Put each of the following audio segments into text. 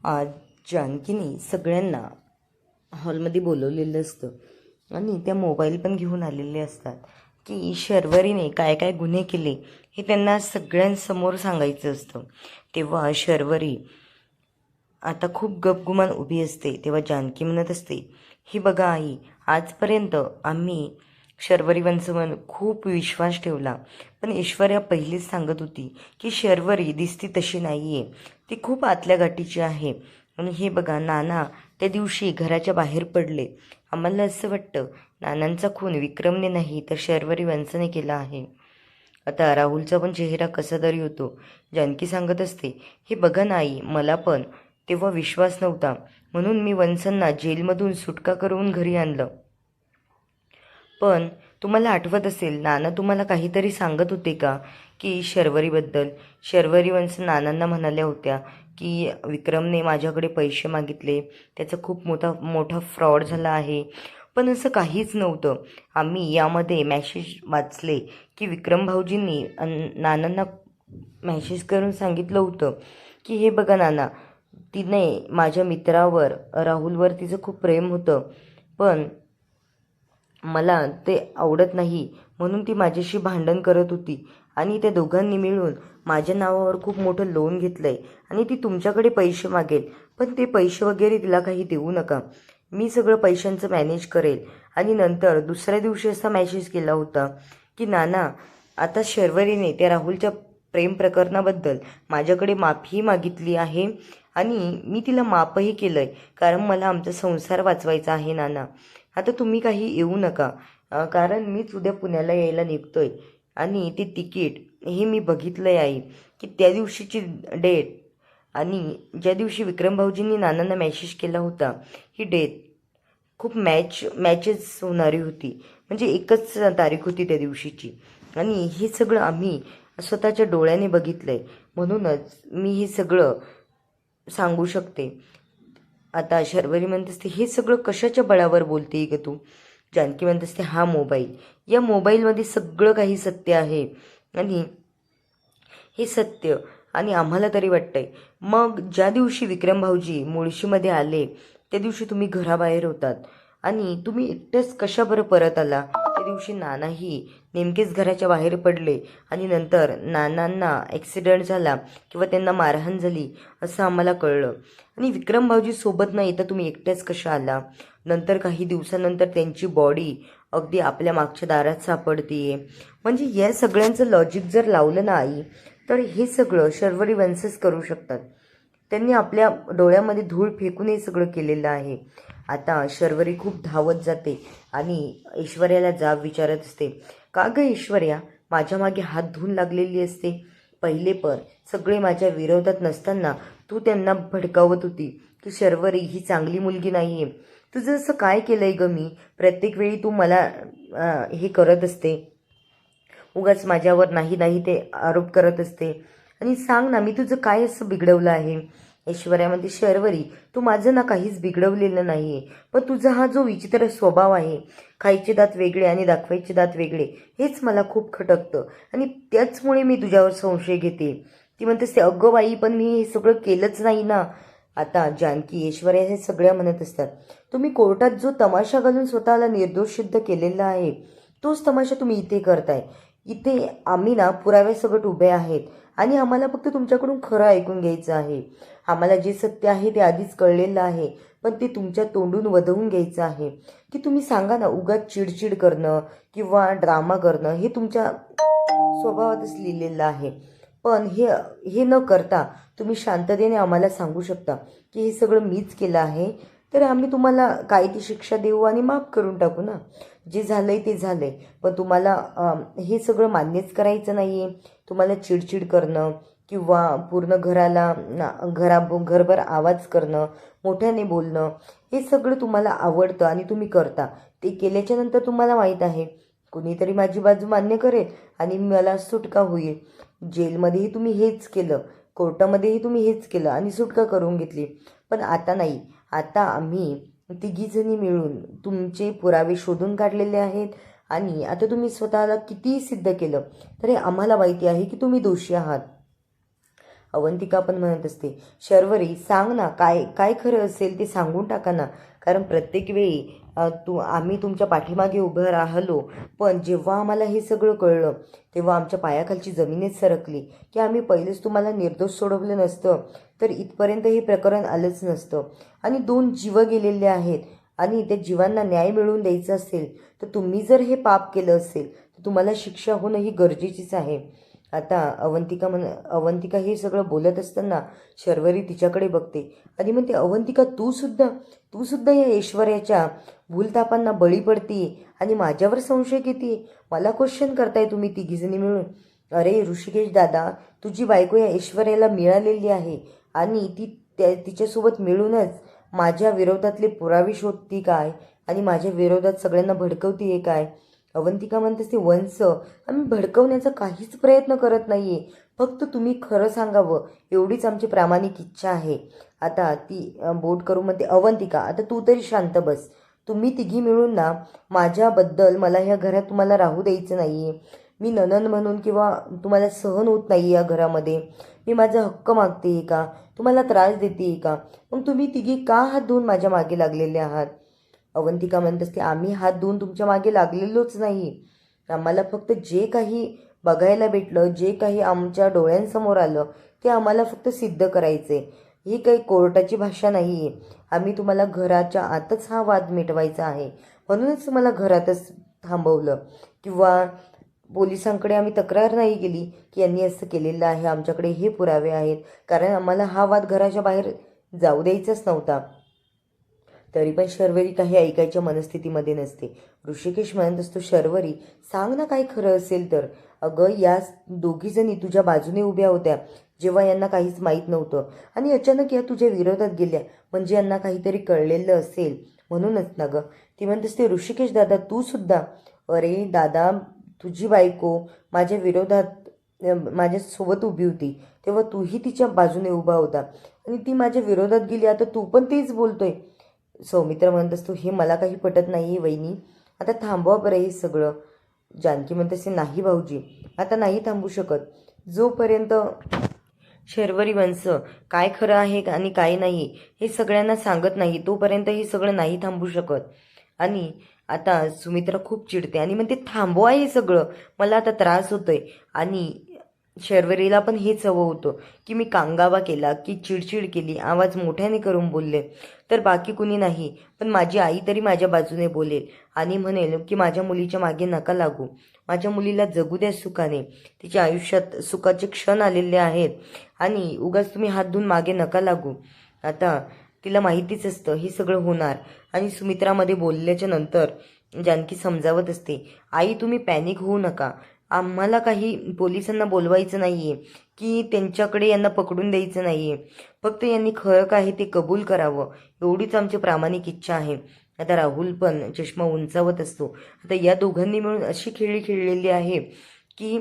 आज जानकीने सगळ्यांना हॉलमध्ये बोलवलेलं असतं आणि त्या मोबाईल पण घेऊन आलेले असतात की शर्वरीने काय काय गुन्हे केले हे त्यांना सगळ्यांसमोर सांगायचं असतं. तेव्हा शर्वरी आता खूप गपगुमान उभी असते. तेव्हा जानकी म्हणत असते, ही बघा आई, आजपर्यंत आम्ही शर्वरी वंशवर खूप विश्वास ठेवला, पण ऐश्वर्या पहिलीच सांगत होती की शर्वरी दिसती तशी नाही आहे, ती खूप आतल्या गाठीची आहे. आणि हे बघा, नाना त्या दिवशी घराच्या बाहेर पडले. आम्हाला असं वाटतं नानांचा खून विक्रमने नाही तर शर्वरी वंशने केला आहे. आता राहुलचा पण चेहरा कसा तरी होतो. जानकी सांगत असते, हे बघा ना आई, मला पण तेव्हा विश्वास नव्हता, म्हणून मी वंशनना जेलमधून सुटका करून घरी आणलं. पण तुम्हाला आठवत असेल, नाना तुम्हाला काहीतरी सांगत होते का की शर्वरीबद्दल? शर्वरी वंश नानांना म्हणाल्या होत्या की विक्रमने माझ्याकडे पैसे मागितले, त्याचा खूप मोठा मोठा फ्रॉड झाला आहे. पण असं काहीच नव्हतं. आम्ही यामध्ये मॅसेज वाचले की विक्रम भाऊजींनी नानांना मॅसेज करून सांगितलं होतं की हे बघा नाना, तिने माझ्या मित्रावर राहुलवर तिचं खूप प्रेम होतं, पण मला ते आवडत नाही म्हणून ती माझ्याशी भांडण करत होती आणि त्या दोघांनी मिळून माझ्या नावावर खूप मोठं लोन घेतलं आहे आणि ती तुमच्याकडे पैसे मागेल, पण ते पैसे वगैरे तिला काही देऊ नका, मी सगळं पैशांचं मॅनेज करेल. आणि नंतर दुसऱ्या दिवशी असा मॅसेज केला होता की नाना, आता शर्वरीने त्या राहुलच्या प्रेम प्रकरणाबद्दल माझ्याकडे माफी मागितली आहे आणि मी तिला माफही केलं आहे, कारण मला आमचा संसार वाचवायचा आहे नाना. आता तुम्ही काही येऊ नका, कारण मीच उद्या पुण्याला यायला निघतोय आणि ते तिकीट हे मी बघितलं आहे आई, की त्या दिवशीची डेट आणि ज्या दिवशी विक्रम भाऊजींनी नानांना मॅसेज केला होता, ही डेट खूप मॅचेस होणारी होती. म्हणजे एकच तारीख होती त्या दिवशीची आणि हे सगळं आम्ही स्वतःच्या डोळ्याने बघितलं आहे, म्हणूनच मी हे सगळं सांगू शकते. आता शर्वरी म्हणत असते, हे सगळं कशाच्या बळावर बोलते ग तू? जानकी म्हणत असते, हा मोबाईल, या मोबाईलमध्ये सगळं काही सत्य आहे आणि हे सत्य आणि आम्हाला तरी वाटतंय. मग ज्या दिवशी विक्रम भाऊजी मुळशीमध्ये आले त्या दिवशी तुम्ही घराबाहेर होतात आणि तुम्ही एकटेच कशा बरं परत आला? त्या दिवशी नानाही नेमकेच घराच्या बाहेर पडले आणि नंतर नानांना ॲक्सिडेंट झाला किंवा त्यांना मारहाण झाली असं आम्हाला कळलं. आणि विक्रम भाऊजी सोबत नाही तर तुम्ही एकटेच कशा आला? नंतर काही दिवसानंतर त्यांची बॉडी अगदी आपल्या मागच्या दारात सापडतीये. म्हणजे या सगळ्यांचं लॉजिक जर लावलं ना आई, तर हे सगळं शर्वरी वंशच करू शकतात. त्यांनी आपल्या डोळ्यामध्ये धूळ फेकून हे सगळं केलेलं आहे. आता शर्वरी खूप धावत जाते आणि ऐश्वर्याला जाब विचारत असते, का गं ऐश्वर्या, माझ्या मागे हात धुवून लागलेली असते? पहिले पण सगळे माझ्या विरोधात नसताना तू त्यांना भडकावत होती की शर्वरी ही चांगली मुलगी नाही आहे. तुझं असं काय केलंय ग मी? प्रत्येक वेळी तू मला हे करत असते, उगाच माझ्यावर नाही नाही ते आरोप करत असते. आणि सांग ना, मी तुझं काय असं बिघडवलं आहे? ऐश्वर्यामध्ये, शर्वरी, तू माझं ना काहीच बिघडवलेलं नाही आहे, पण तुझा हा जो विचित्र स्वभाव आहे, खायचे दात वेगळे आणि दाखवायचे दात वेगळे, हेच मला खूप खटकतं आणि त्याचमुळे मी तुझ्यावर संशय घेते. ती म्हणते असते, अगं बाई, पण मी हे सगळं केलंच नाही ना. आता जानकी, ऐश्वर्या हे सगळ्या म्हणत असतात, तुम्ही कोर्टात जो तमाशा घालून स्वतःला निर्दोष सिद्ध केलेला आहे, तोच तमाशा तुम्ही इथे करताय. इथे आम्ही ना पुराव्यासकट उभे आहेत आणि आम्हाला फक्त तुमच्याकडून खरं ऐकून घ्यायचं आहे. आम्हाला जे सत्य आहे ते आधीच कळलेलं आहे, पण ते तुमच्या तोंडून वधवून घ्यायचं आहे. की तुम्ही सांगा ना, उगाच चिडचिड करणं किंवा ड्रामा करणं हे तुमच्या स्वभावातच लिहिलेलं आहे. पण हे हे न करता तुम्ही शांततेने आम्हाला सांगू शकता की हे सगळं मीच केलं आहे, तर आम्ही तुम्हाला काय ती शिक्षा देऊ आणि माफ करून टाकू ना. जे झालंय ते झालंय, पण तुम्हाला हे सगळं मान्यच करायचं नाही आहे. तुम्हाला चिडचिड करणं किंवा पूर्ण घरभर आवाज करणं, मोठ्याने बोलणं, हे सगळं तुम्हाला आवडतं आणि तुम्ही करता. ते केल्याच्या नंतर तुम्हाला माहीत आहे कुणीतरी माझी बाजू मान्य करेल आणि मला सुटका होईल. जेलमध्येही तुम्ही हेच केलं, कोर्टामध्येही तुम्ही हेच केलं आणि सुटका करून घेतली. पण आता नाही, आता आम्ही तिघीजणी मिळून तुमचे पुरावे शोधून काढलेले आहेत आणि आता तुम्ही स्वतःला कितीही सिद्ध केलं तरी आम्हाला माहिती आहे की तुम्ही दोषी आहात. अवंतिका पण म्हणत असते, शर्वरी सांग ना, काय काय खरं असेल ते सांगून टाका ना. कारण प्रत्येक वेळी आम्ही तुमच्या पाठीमागे उभं राहिलो, पण जेव्हा आम्हाला हे सगळं कळलं तेव्हा आमच्या पायाखालची जमीनच सरकली की आम्ही पहिलेच तुम्हाला निर्दोष सोडवलं नसतं तर इथपर्यंत हे प्रकरण आलंच नसतं. आणि 2 जीव गेलेले आहेत आणि त्या जीवांना न्याय मिळवून द्यायचा असेल तर तुम्ही जर हे पाप केलं असेल तर तुम्हाला शिक्षा होणं ही गरजेचीच आहे. आता अवंतिका हे सगळं बोलत असताना शर्वरी तिच्याकडे बघते आणि म्हणते, अवंतिका तू सुद्धा या ऐश्वर्याच्या भूलतापांना बळी पडतीये आणि माझ्यावर संशय घेते. मला क्वेश्चन करताय तुम्ही तिघीजणी मिळून. अरे ऋषिकेश दादा, तुझी बायको या ऐश्वर्याला मिळालेली आहे आणि तिच्यासोबत मिळूनच माझ्या विरोधातले पुरावे शोधती काय आणि माझ्या विरोधात सगळ्यांना भडकवतीये काय. अवंतिका म्हणत असते, वंश, आम्ही भडकवण्याचा काहीच प्रयत्न करत नाहीये, फक्त तुम्ही खरं सांगावं एवढीच आमची प्रामाणिक इच्छा आहे. आता ती बोट करून म्हणते, अवंतिका आता तू तरी शांत बस. तुम्ही तिघी मिळून ना माझ्याबद्दल मला ह्या घरात तुम्हाला राहू द्यायचं नाहीये. मी नणंद म्हणून किंवा तुम्हाला सहन होत नाही या घरामध्ये. मी माझा हक्क मागते का, तुम्हाला त्रास देते का, मग तुम्ही तिघी का हात धुवून माझ्या मागे लागलेले आहात. अवंतिका म्हणत असते, आम्ही हात धुवून तुमच्या मागे लागलेलोच नाही. आम्हाला फक्त जे काही बघायला भेटलं, जे काही आमच्या डोळ्यांसमोर आलं ते आम्हाला फक्त सिद्ध करायचे. ही काही कोर्टाची भाषा नाही आहे. आम्ही तुम्हाला घराच्या आतच हा वाद मिटवायचा आहे, म्हणूनच तुम्हाला घरातच थांबवलं. किंवा पोलिसांकडे आम्ही तक्रार नाही केली की यांनी असं केलेलं आहे, आमच्याकडे हे पुरावे आहेत, कारण आम्हाला हा वाद घराच्या बाहेर जाऊ द्यायचाच नव्हता. तरी पण शर्वरी काही ऐकायच्या मनस्थितीमध्ये नसते. ऋषिकेश म्हणत असतो, शर्वरी सांग ना काय खरं असेल तर. अगं या दोघीजणी तुझ्या बाजूने उभ्या होत्या जेव्हा यांना काहीच माहीत नव्हतं आणि अचानक या तुझ्या विरोधात गेल्या, म्हणजे यांना काहीतरी कळलेलं असेल म्हणूनच ना गं. ती म्हणत असते, ऋषिकेश दादा तू सुद्धा. अरे दादा, तुझी बायको माझ्या विरोधात माझ्यासोबत उभी होती तेव्हा तूही तिच्या बाजूने उभा होता आणि ती माझ्या विरोधात गेली, आता तू पण तेच बोलतोय. सौमित्र म्हणत असतो, हे मला काही पटत नाही वहिनी, आता थांबवा बरं हे सगळं. जानकी म्हणत असते, नाही भाऊजी, आता नाही थांबू शकत. जोपर्यंत शर्वरी वंश काय खरं आहे आणि काय नाही हे सगळ्यांना सांगत नाही तोपर्यंत हे सगळं नाही थांबू शकत. आणि आता सुमित्रा खूप चिडते आणि म्हणते, थांबवा हे सगळं, मला आता त्रास होतोय. आणि शर्वरीला पण हेच हवं होतं की मी कांगावा केला, की चिडचिड केली, आवाज मोठ्याने करून बोलले तर बाकी कुणी नाही, पण माझी आई तरी माझ्या बाजूने बोलेल आणि म्हणेल की माझ्या मुलीच्या मागे नका लागू, माझ्या मुलीला जगू द्या सुखाने, तिच्या आयुष्यात सुखाचे क्षण आलेले आहेत आणि उगाच तुम्ही हात धुवून मागे नका लागू. आता तिला माहितीच असतं हे सगळं होणार. आणि सुमित्रामध्ये बोलल्याच्या नंतर जानकी समजावत असते, आई तुम्ही पॅनिक होऊ नका, आम्हाला काही पोलिसांना बोलवायचं नाही आहे की त्यांच्याकडे यांना पकडून द्यायचं नाही आहे, फक्त यांनी खरं काय ते कबूल करावं एवढीच आमची प्रामाणिक इच्छा आहे. आता राहुल पण चष्मा उंचावत असतो. आता या दोघांनी मिळून अशी खेळी खेळलेली आहे की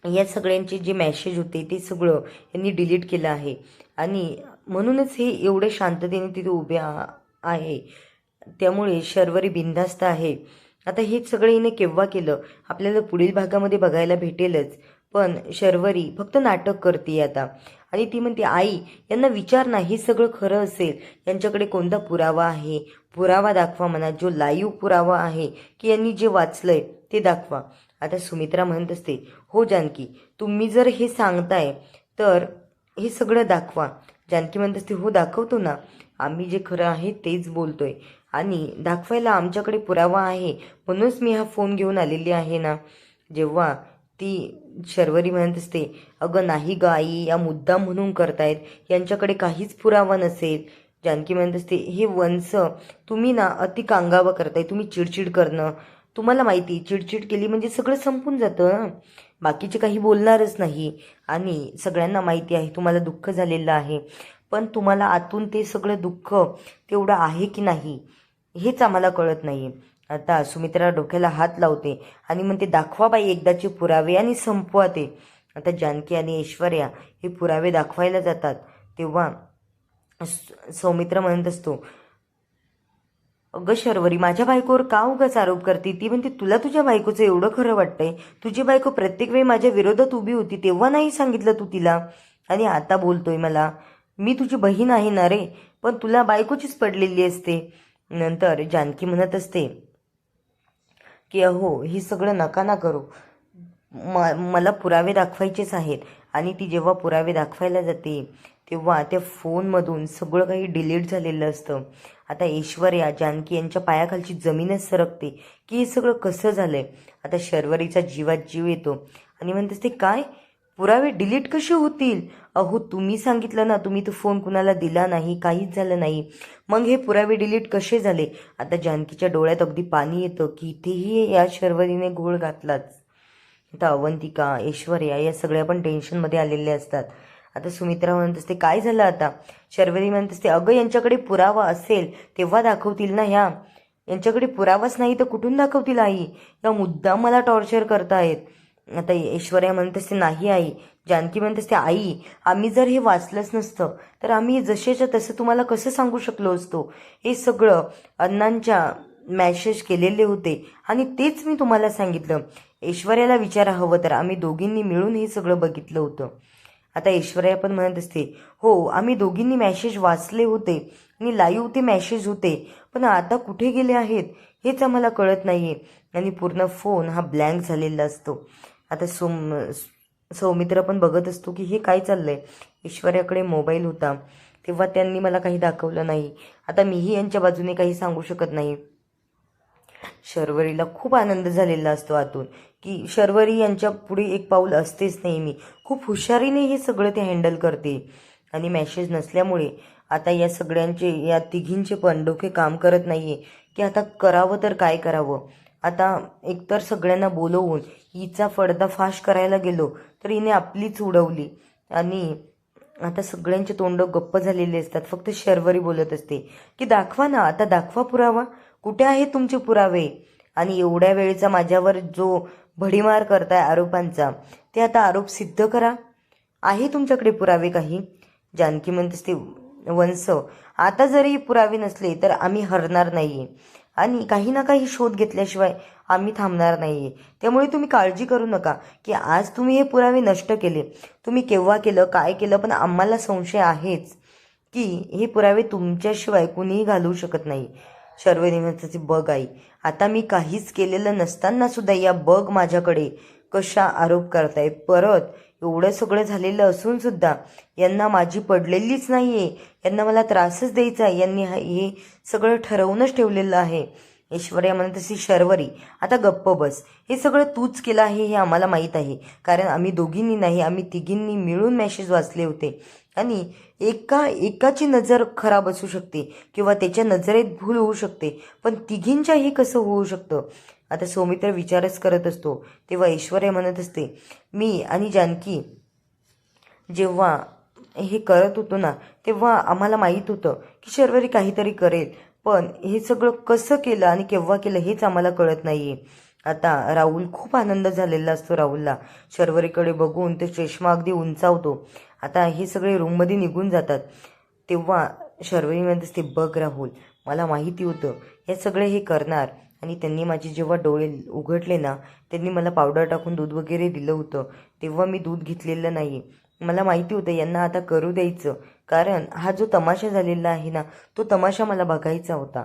या सगळ्यांचे जे मॅसेज होते ते सगळं यांनी डिलीट केलं आहे आणि म्हणूनच हे एवढे शांततेने तिथे उभे आहे. त्यामुळे शर्वरी बिनधास्त आहे. आता हे सगळं हिने केव्हा केलं आपल्याला पुढील भागामध्ये बघायला भेटेलच, पण शर्वरी फक्त नाटक करते आता. आणि ती म्हणते, आई यांना विचार ना हे सगळं खरं असेल, यांच्याकडे कोणता पुरावा आहे, पुरावा दाखवा म्हणा, जो लाईव्ह पुरावा आहे की यांनी जे वाचलंय ते दाखवा. आता सुमित्रा म्हणत असते, हो जानकी, तुम्ही जर हे सांगताय तर हे सगळं दाखवा. जानकी म्हणत असते, हो दाखवतो ना, आम्ही जे खरं आहे तेच बोलतोय आणि दाखवायला आमच्याकडे पुरावा आहे म्हणूनच मी हा फोन घेऊन आलेली आहे ना. जेव्हा ती शर्वरी म्हणत असते, अगं नाही ग आई, या मुद्दाम म्हणून करतायत, यांच्याकडे काहीच पुरावा नसेल. जानकी म्हणत असते, हे वंश तुम्ही ना अति कांगावा करताय, तुम्ही चिडचिड करणं, तुम्हाला माहिती चिडचिड केली म्हणजे सगळं संपून जातं, बाकीचे काही बोलणारच नाही आणि सगळ्यांना माहिती आहे तुम्हाला दुःख झालेलं आहे, पण तुम्हाला आतून ते सगळं दुःख तेवढं आहे की नाही हेच आम्हाला कळत नाही. आता सुमित्रा डोक्याला हात लावते आणि म्हणते, दाखवा बाई एकदाचे पुरावे आणि संपवा ते. आता जानकी आणि ऐश्वर्या हे पुरावे दाखवायला जातात तेव्हा सौमित्र म्हणत असतो, अगं शर्वरी माझ्या बायकोवर का उगाच आरोप करते. ती म्हणते, तुला तुझ्या बायकोचं एवढं खरं वाटतंय, तुझी बायको प्रत्येक वेळी माझ्या विरोधात उभी होती तेव्हा नाही सांगितलं तू तिला. आणि आता बोलतोय मला. मी तुझी बहीण आहे ना रे, पण तुला बायकोचीच पडलेली असते. नंतर जानकी म्हणत असते की अहो हे सगळं नका ना करू. मला पुरावे दाखवायचेच आहेत. आणि ती जेव्हा पुरावे दाखवायला जाते तेव्हा त्या फोनमधून सगळं काही डिलीट झालेलं असतं. आता ऐश्वर्या जानकी यांच्या पायाखालची जमीनच सरकते की हे सगळं कसं झालंय. आता शर्वरीचा जीवात जीव येतो आणि म्हणतेस ते काय, पुरावे डिलीट कसे होतील? अहो तुम्ही सांगितलं ना, तुम्ही तो फोन कुणाला दिला नाही, काहीच झालं नाही, मग हे पुरावे डिलीट कसे झाले? आता जानकीच्या डोळ्यात अगदी पाणी येतं की इथेही या शर्वरीने घोळ घातलाच. आता अवंतिका ऐश्वर्या या सगळ्या पण टेन्शनमध्ये आलेल्या असतात. आता सुमित्रा म्हणत असते काय झालं आता? शर्वरी म्हणत असते अगं यांच्याकडे पुरावा असेल तेव्हा दाखवतील ना ह्या, यांच्याकडे पुरावाच नाही तर कुठून दाखवतील आई? या मुद्दाम मला टॉर्चर करतायत. आता ऐश्वर्या म्हणत असते नाही आई. जानकी म्हणत असते आई आम्ही जर हे वाचलंच नसतं तर आम्ही जसेच्या तसं तुम्हाला कसं सांगू शकलो असतो? हे सगळं अण्णांच्या मॅसेज केलेले होते आणि तेच मी तुम्हाला सांगितलं. ऐश्वर्याला विचारा हवं तर, आम्ही दोघींनी मिळून हे सगळं बघितलं होतं. आता ऐश्वर्या पण म्हणत असते हो आम्ही दोघींनी मॅसेज वाचले होते आणि लाईव्ह ते मॅसेज होते, पण आता कुठे गेले आहेत हेच आम्हाला कळत नाहीये. आणि पूर्ण फोन हा ब्लँक झालेला असतो. आता सौमित्र पण बघत असतो की हे काय चाललंय. ऐश्वर्याकडे मोबाईल होता तेव्हा त्यांनी मला काही दाखवलं नाही. आता मीही यांच्या बाजूने काही सांगू शकत नाही. शर्वरीला खूप आनंद झालेला असतो आतून की शर्वरी यांच्या पुढे एक पाऊल असतेच नेहमी. खूप हुशारीने हे सगळं ते हँडल करते. आणि मॅसेज नसल्यामुळे आता या सगळ्यांचे या तिघींचे पण डोके काम करत नाहीये की आता करावं तर काय करावं. आता एकतर सगळ्यांना बोलवून हिचा पर्दाफाश करायला गेलो तर हिने आपलीच उडवली. आणि आता सगळ्यांचे तोंड गप्प झालेले असतात. फक्त शर्वरी बोलत असते की दाखवा ना, आता दाखवा पुरावा, कुठे आहेत तुमचे पुरावे? आणि एवढ्या वेळेचा माझ्यावर जो भडीमार करताय आरोपांचा, ते आता आरोप सिद्ध करा. आहे तुमच्याकडे पुरावे काही? जानकी म्हणत असते वंश आता जरी पुरावे नसले तर आम्ही हरणार नाहीये आणि काही ना काही शोध घेतल्याशिवाय आम्ही थांबणार नाहीये. त्यामुळे तुम्ही काळजी करू नका की आज तुम्ही हे पुरावे नष्ट केले, तुम्ही केव्हा केलं, काय केलं, पण आम्हाला संशय आहेच की हे पुरावे तुमच्याशिवाय कुणीही घालवू शकत नाही. शर्वरी म्हणते बघ आई, आता मी काहीच केलेलं नसताना सुद्धा या बघ माझ्याकडे कशा आरोप करताय. परत एवढं सगळं झालेलं असून सुद्धा यांना माझी पडलेलीच नाहीये, यांना मला त्रासच द्यायचा. यांनी हे सगळं ठरवूनच ठेवलेलं आहे. ऐश्वर्या म्हणत असे शर्वरी आता गप्प बस, हे सगळं तूच केलं आहे हे आम्हाला माहीत आहे, कारण आम्ही दोघींनी नाही आम्ही तिघींनी मिळून मॅसेज वाचले होते. आणि एकाची नजर खराब असू शकते किंवा त्याच्या नजरेत भूल होऊ शकते, पण तिघींच्याही कसं होऊ शकतं? आता सौमित्र विचारच करत असतो तेव्हा ऐश्वर्या म्हणत असते मी आणि जानकी जेव्हा हे करत होतो ना तेव्हा आम्हाला माहीत होतं की शर्वरी काहीतरी करेल, पण हे सगळं कसं केलं आणि केव्हा केलं हेच आम्हाला कळत नाहीये. आता राहुल खूप आनंद झालेला असतो. राहुलला शर्वरीकडे बघून ते चष्मा अगदी उंचावतो. आता हे सगळे रूममध्ये निघून जातात तेव्हा शर्वरी म्हणत असते बघ राहुल, मला माहिती होतं हे सगळे हे करणार आणि त्यांनी माझे जेव्हा डोळे उघडले ना त्यांनी मला पावडर टाकून दूध वगैरे दिलं होतं, तेव्हा मी दूध घेतलेलं नाही. मला माहिती होतं यांना आता करू द्यायचं, कारण हा जो तमाशा झालेला आहे ना तो तमाशा मला बघायचा होता.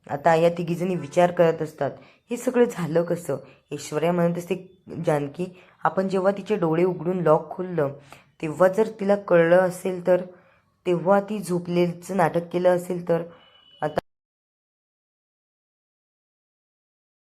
आता या तिघीजणी विचार करत असतात हे सगळं झालं कसं. ऐश्वर्या म्हणत असते जानकी आपण जेव्हा तिचे डोळे उघडून लॉक खोललं तेव्हा जर तिला कळलं असेल तर, तेव्हा ती झोपलेचं नाटक केलं असेल तर